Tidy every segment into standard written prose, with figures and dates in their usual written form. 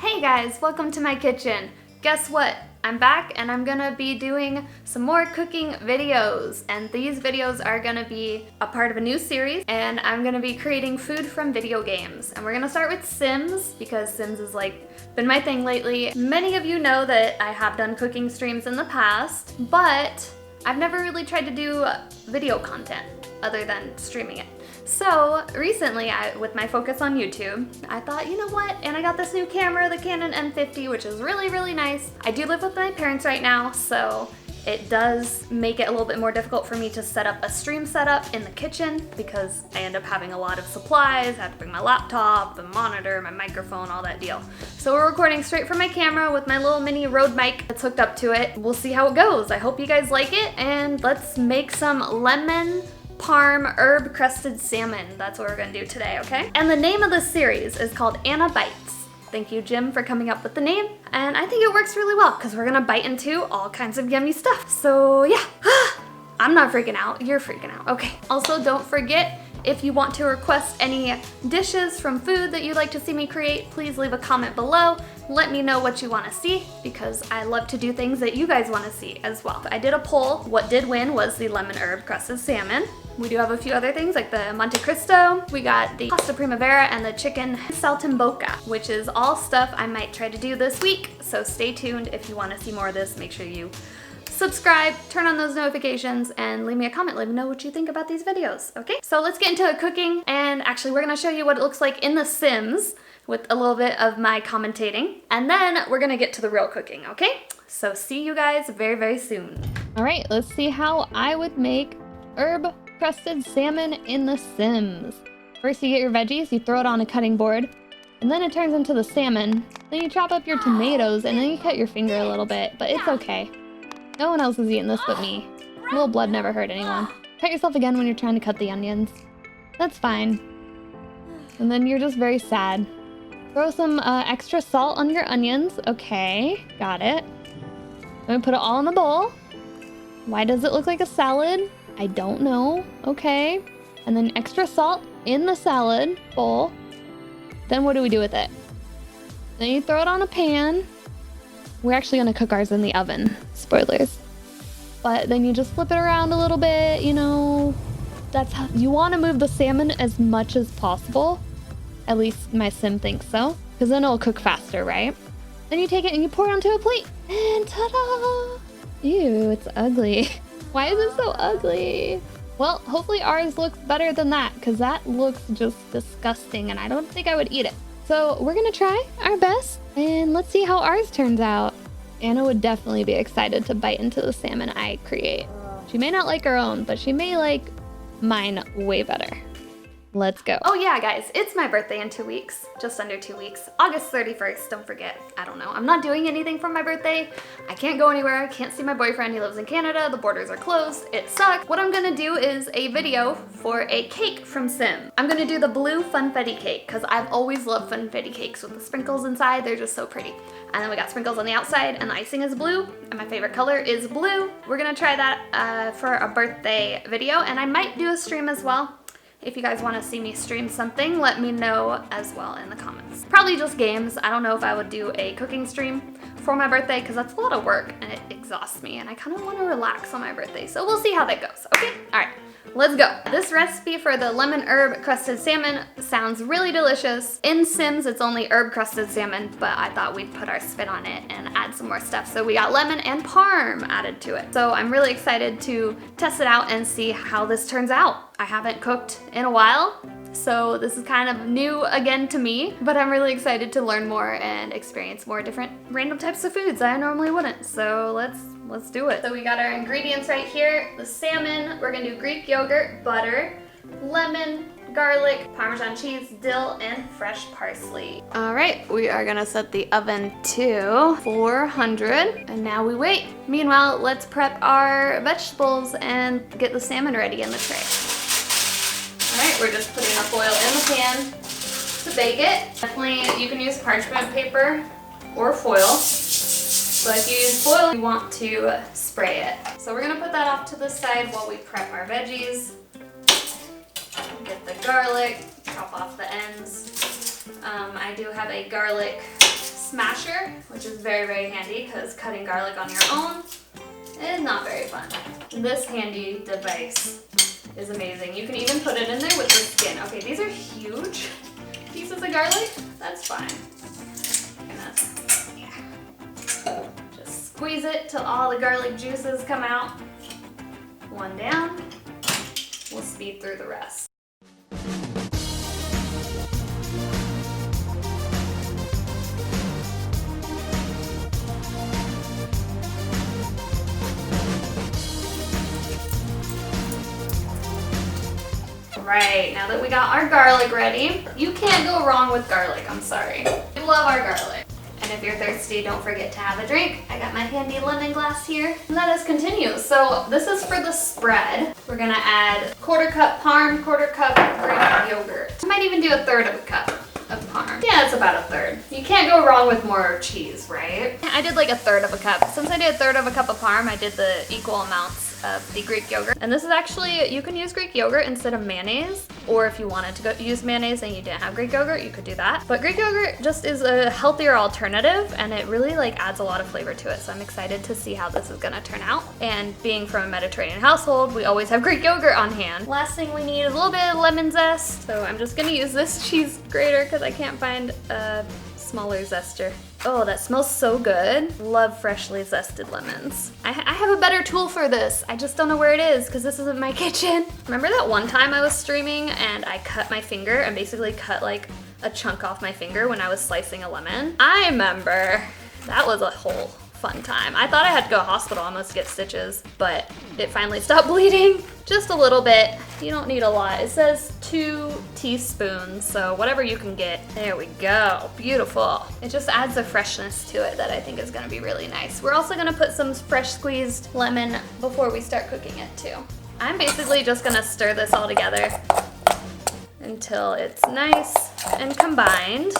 Hey guys, welcome to my kitchen. Guess what? I'm back and I'm gonna be doing some more cooking videos, and these videos are gonna be a part of a new series, and I'm gonna be creating food from video games. And we're gonna start with Sims because Sims has been my thing lately. Many of you know that I have done cooking streams in the past, but I've never really tried to do video content other than streaming it. So recently, with my focus on YouTube, I thought, you know what? And I got this new camera, the Canon M50, which is really, really nice. I do live with my parents right now, so it does make it a little bit more difficult for me to set up a stream setup in the kitchen because I end up having a lot of supplies. I have to bring my laptop, the monitor, my microphone, all that deal. So we're recording straight from my camera with my little mini Rode mic that's hooked up to it. We'll see how it goes. I hope you guys like it, and let's make some lemon parm herb crusted salmon. That's what we're gonna do today, okay? And the name of this series is called Anna Bites. Thank you, Jim, for coming up with the name. And I think it works really well because we're gonna bite into all kinds of yummy stuff. So yeah, I'm not freaking out, you're freaking out. Okay, also don't forget, if you want to request any dishes from food that you'd like to see me create, please leave a comment below. Let me know what you want to see because I love to do things that you guys want to see as well. I did a poll. What did win was the lemon herb crusted salmon. We do have a few other things like the Monte Cristo. We got the pasta primavera and the chicken saltimbocca, which is all stuff I might try to do this week. So stay tuned if you want to see more of this. Make sure you subscribe, turn on those notifications, and leave me a comment. Let me know what you think about these videos, okay? So let's get into cooking, and actually we're gonna show you what it looks like in The Sims with a little bit of my commentating, and then we're gonna get to the real cooking, okay? So see you guys very, very soon. All right, let's see how I would make herb crusted salmon in The Sims. First you get your veggies, you throw it on a cutting board, and then it turns into the salmon. Then you chop up your tomatoes, and then you cut your finger a little bit, but it's okay. No one else is eating this but me. A little blood never hurt anyone. Cut yourself again when you're trying to cut the onions. That's fine. And then you're just very sad. Throw some extra salt on your onions. Okay, got it. I'm gonna put it all in the bowl. Why does it look like a salad? I don't know. Okay. And then extra salt in the salad bowl. Then what do we do with it? Then you throw it on a pan. We're actually gonna cook ours in the oven. Spoilers. But then you just flip it around a little bit, you know. That's how you want to move the salmon as much as possible. At least my sim thinks so. Because then it'll cook faster, right? Then you take it and you pour it onto a plate. And ta-da! Ew, it's ugly. Why is it so ugly? Well, hopefully ours looks better than that, because that looks just disgusting and I don't think I would eat it. So we're gonna try our best and let's see how ours turns out. Anna would definitely be excited to bite into the salmon I create. She may not like her own, but she may like mine way better. Let's go. Oh yeah, guys, it's my birthday in 2 weeks, just under 2 weeks. August 31st, don't forget. I don't know, I'm not doing anything for my birthday. I can't go anywhere, I can't see my boyfriend, he lives in Canada, the borders are closed, it sucks. What I'm gonna do is a video for a cake from Sim. I'm gonna do the blue funfetti cake, because I've always loved funfetti cakes with the sprinkles inside, they're just so pretty. And then we got sprinkles on the outside, and the icing is blue, and my favorite color is blue. We're gonna try that for a birthday video, and I might do a stream as well. If you guys want to see me stream something, let me know as well in the comments. Probably just games. I don't know if I would do a cooking stream for my birthday because that's a lot of work and it exhausts me and I kind of want to relax on my birthday. So we'll see how that goes, okay? All right, let's go. This recipe for the lemon herb crusted salmon sounds really delicious. In Sims, it's only herb crusted salmon, but I thought we'd put our spin on it and add some more stuff. So we got lemon and parm added to it. So I'm really excited to test it out and see how this turns out. I haven't cooked in a while, so this is kind of new again to me, but I'm really excited to learn more and experience more different random types of foods I normally wouldn't. So let's do it. So we got our ingredients right here. The salmon, we're gonna do Greek yogurt, butter, lemon, garlic, Parmesan cheese, dill, and fresh parsley. All right, we are gonna set the oven to 400, and now we wait. Meanwhile, let's prep our vegetables and get the salmon ready in the tray. All right, we're just putting our foil in the pan to bake it. Definitely, you can use parchment paper or foil. But if you use foil, you want to spray it. So we're gonna put that off to the side while we prep our veggies. Get the garlic, chop off the ends. I do have a garlic smasher, which is very, very handy because cutting garlic on your own is not very fun. This handy device is amazing. You can even put it in there with the skin. Okay, these are huge pieces of garlic. That's fine. Just squeeze it till all the garlic juices come out. One down. We'll speed through the rest. Right, now that we got our garlic ready, you can't go wrong with garlic, I'm sorry. We love our garlic. And if you're thirsty, don't forget to have a drink. I got my handy lemon glass here. And let us continue. So this is for the spread. We're gonna add 1/4 cup parm, 1/4 cup Greek yogurt. I might even do 1/3 of a cup of parm. Yeah, it's about 1/3. You can't go wrong with more cheese, right? I did like 1/3 of a cup. Since I did 1/3 of a cup of parm, I did the equal amounts of the Greek yogurt. And this is actually, you can use Greek yogurt instead of mayonnaise, or if you wanted to use mayonnaise and you didn't have Greek yogurt, you could do that. But Greek yogurt just is a healthier alternative, and it really like adds a lot of flavor to it. So I'm excited to see how this is gonna turn out. And being from a Mediterranean household, we always have Greek yogurt on hand. Last thing we need is a little bit of lemon zest. So I'm just gonna use this cheese grater because I can't find a smaller zester. Oh, that smells so good. Love freshly zested lemons. I have a better tool for this. I just don't know where it is because this isn't my kitchen. Remember that one time I was streaming and I cut my finger and basically cut like a chunk off my finger when I was slicing a lemon? I remember. That was a whole fun time. I thought I had to go to the hospital almost to get stitches, but it finally stopped bleeding. Just a little bit. You don't need a lot. It says 2 teaspoons, so whatever you can get. There we go. Beautiful. It just adds a freshness to it that I think is gonna be really nice. We're also gonna put some fresh squeezed lemon before we start cooking it too. I'm basically just gonna stir this all together until it's nice and combined.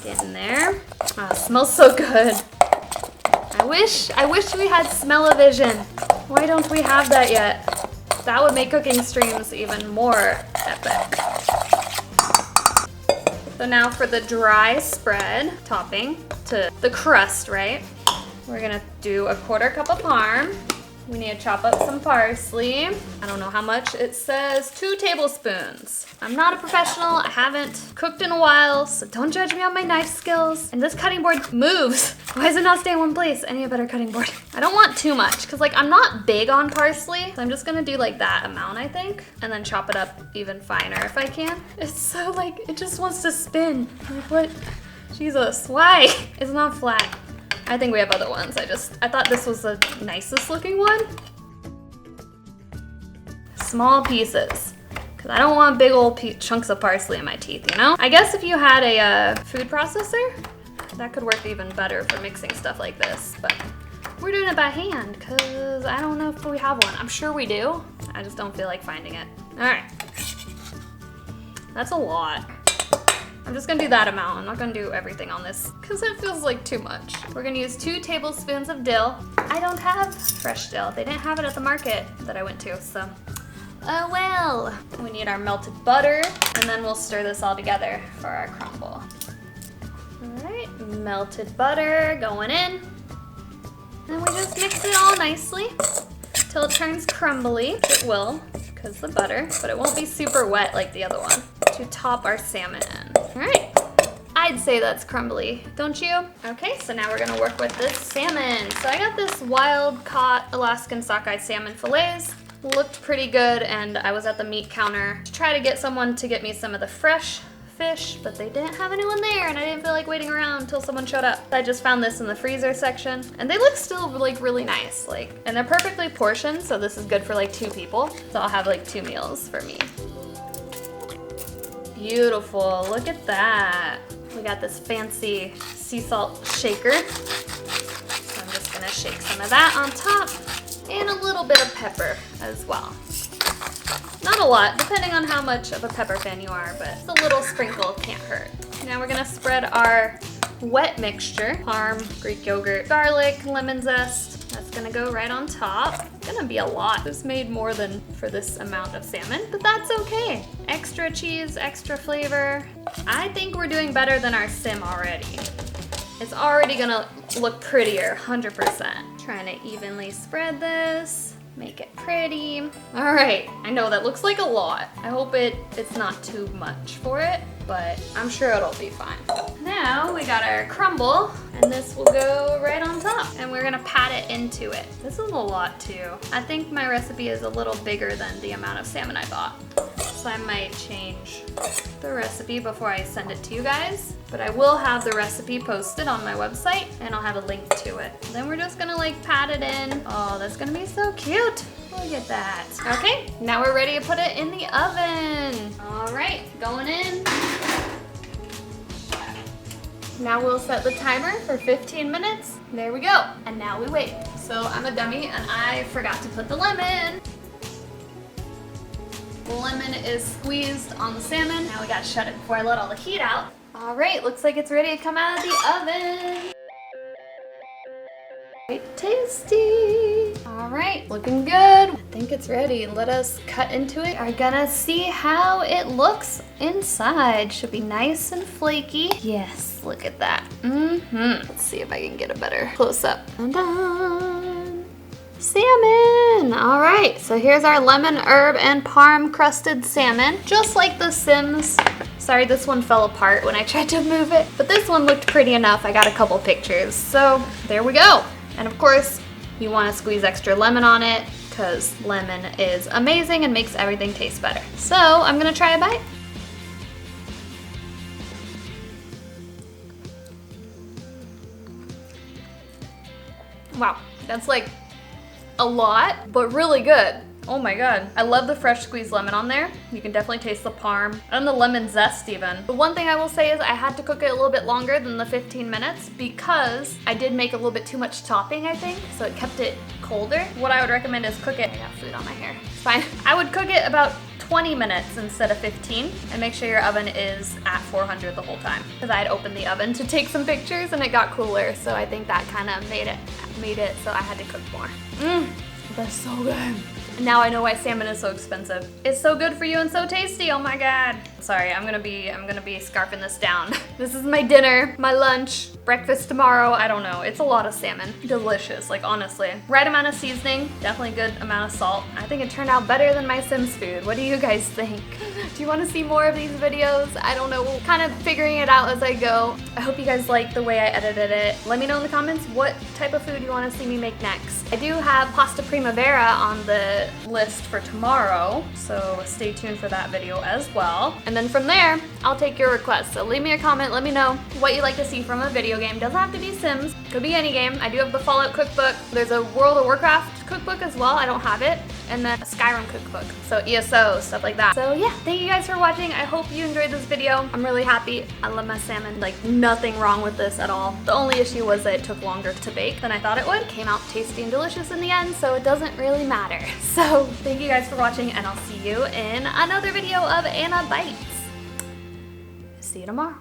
Get in there. Oh, it smells so good. I wish we had smell-o-vision. Why don't we have that yet? That would make cooking streams even more epic. So now for the dry spread topping to the crust, right? We're gonna do 1/4 cup of parm. We need to chop up some parsley. I don't know how much. It says 2 tablespoons. I'm not a professional. I haven't cooked in a while, so don't judge me on my knife skills. And this cutting board moves. Why does it not stay in one place? I need a better cutting board. I don't want too much, because like I'm not big on parsley. So I'm just gonna do like that amount, I think, and then chop it up even finer if I can. It's so like, it just wants to spin. Like what? Jesus, why? It's not flat. I think we have other ones. I thought this was the nicest looking one. Small pieces, because I don't want big old chunks of parsley in my teeth, you know? I guess if you had a food processor, that could work even better for mixing stuff like this, but we're doing it by hand because I don't know if we have one. I'm sure we do. I just don't feel like finding it. All right. That's a lot. I'm just gonna do that amount. I'm not gonna do everything on this because it feels like too much. We're gonna use 2 tablespoons of dill. I don't have fresh dill. They didn't have it at the market that I went to, so. Oh well. We need our melted butter, and then we'll stir this all together for our crumble. All right, melted butter going in. And we just mix it all nicely till it turns crumbly. It will, because the butter, but it won't be super wet like the other one. To top our salmon in. All right, I'd say that's crumbly, don't you? Okay, so now we're gonna work with this salmon. So I got this wild caught Alaskan sockeye salmon fillets. Looked pretty good, and I was at the meat counter to try to get someone to get me some of the fresh fish, but they didn't have anyone there, and I didn't feel like waiting around until someone showed up. I just found this in the freezer section, and they look still like really nice, like, and they're perfectly portioned, so this is good for like 2 people. So I'll have like 2 meals for me. Beautiful, look at that. We got this fancy sea salt shaker. So I'm just gonna shake some of that on top, and a little bit of pepper as well. Not a lot, depending on how much of a pepper fan you are, but a little sprinkle can't hurt. Now we're gonna spread our wet mixture, parm, Greek yogurt, garlic, lemon zest. That's gonna go right on top. gonna be a lot. This made more than for this amount of salmon, but that's okay. Extra cheese, extra flavor. I think we're doing better than our sim already. It's already gonna look prettier, 100%. Trying to evenly spread this, make it pretty. All right, I know that looks like a lot. I hope it's not too much for it, but I'm sure it'll be fine. Now we got our crumble, and this will go right on top, and we're gonna pat it into it. This is a lot too. I think my recipe is a little bigger than the amount of salmon I bought. So I might change the recipe before I send it to you guys. But I will have the recipe posted on my website, and I'll have a link to it. Then we're just gonna like pat it in. Oh, that's gonna be so cute. Look at that. Okay, now we're ready to put it in the oven. All right, going in. Now we'll set the timer for 15 minutes. There we go. And now we wait. So I'm a dummy and I forgot to put the lemon. The lemon is squeezed on the salmon. Now we gotta shut it before I let all the heat out. All right, looks like it's ready to come out of the oven. Quite tasty. All right, looking good. I think it's ready. Let us cut into it. Are gonna see how it looks inside. Should be nice and flaky. Yes, look at that. Let's see if I can get a better close up. Dun-dun. Salmon! All right, so here's our lemon, herb, and parm crusted salmon. Just like the Sims. Sorry, this one fell apart when I tried to move it, but this one looked pretty enough. I got a couple pictures, so there we go. And of course, you want to squeeze extra lemon on it because lemon is amazing and makes everything taste better. So I'm gonna try a bite. Wow, that's like a lot, but really good. Oh my god. I love the fresh squeezed lemon on there. You can definitely taste the parm and the lemon zest even. The one thing I will say is I had to cook it a little bit longer than the 15 minutes because I did make a little bit too much topping, I think, so it kept it colder. What I would recommend is cook it. I got food on my hair. It's fine. I would cook it about 20 minutes instead of 15 and make sure your oven is at 400 the whole time. Because I had opened the oven to take some pictures and it got cooler, so I think that kind of made it so I had to cook more. That's so good. Now I know why salmon is so expensive. It's so good for you and so tasty, oh my god. Sorry, I'm gonna be scarfing this down. This is my dinner, my lunch, breakfast tomorrow, I don't know. It's a lot of salmon. Delicious, like honestly. Right amount of seasoning, definitely good amount of salt. I think it turned out better than my Sims food. What do you guys think? Do you wanna see more of these videos? I don't know, kind of figuring it out as I go. I hope you guys like the way I edited it. Let me know in the comments what type of food you wanna see me make next. I do have pasta primavera on the list for tomorrow, so stay tuned for that video as well. And then from there, I'll take your requests. So leave me a comment, let me know what you'd like to see from a video game. Doesn't have to be Sims, could be any game. I do have the Fallout cookbook. There's a World of Warcraft cookbook as well, I don't have it. And then a Skyrim cookbook, so ESO, stuff like that. So yeah, thank you guys for watching. I hope you enjoyed this video. I'm really happy. I love my salmon, like nothing wrong with this at all. The only issue was that it took longer to bake than I thought it would. Came out tasty and delicious in the end, so it doesn't really matter. So thank you guys for watching, and I'll see you in another video of Anna Bites. See you tomorrow.